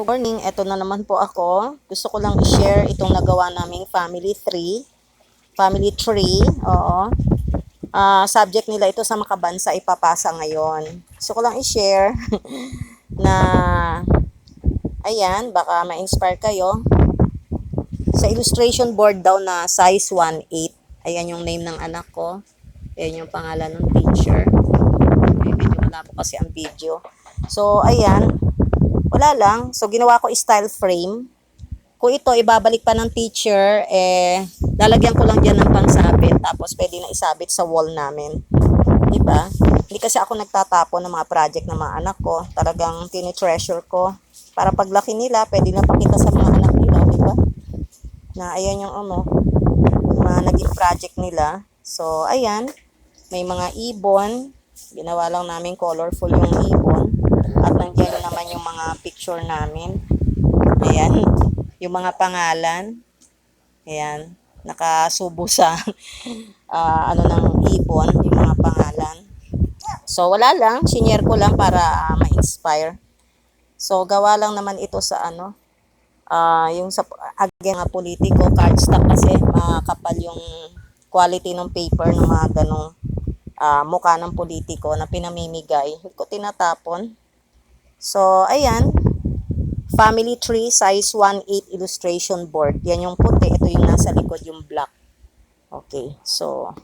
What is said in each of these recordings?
Morning, eto na naman po ako. Gusto ko lang i-share itong nagawa naming family tree. Family tree, oo. Subject nila ito sa Makabansa, ipapasa ngayon. Gusto ko lang i-share na, ayan, baka ma-inspire kayo. Sa illustration board daw na size 1/8. Ayan yung name ng anak ko. Ayan yung pangalan ng teacher. Medyo wala po kasi ang video. So, ayan. Wala lang. So, ginawa ko style frame. Kung ito, ibabalik pa ng teacher, lalagyan ko lang dyan ng pangsabit. Tapos, pwede na isabit sa wall namin. Diba? Hindi kasi ako nagtatapon ng mga project ng mga anak ko. Talagang tinitreasure ko. Para paglaki nila, pwede na pakita sa mga anak nila. Diba? Na, ayan yung mga naging project nila. So, ayan. May mga ibon. Ginawa lang namin colorful yung ibon. At nandiyan naman yung mga picture namin. Ayan. Yung mga pangalan. Ayan. Nakasubo sa ng ibon. Yung mga pangalan. So, wala lang. Shinare ko lang para ma-inspire. So, gawa lang naman ito sa yung sa again nga politiko, cardstock kasi makapal yung quality ng paper ng mga ganong mukha ng politiko na pinamimigay. Hindi ko tinatapon. So, ayan. Family tree, size 1/8 illustration board. Yan yung puti. Ito yung nasa likod, yung black. Okay. So,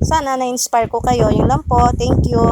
sana na-inspire ko kayo. Yun lang po. Thank you.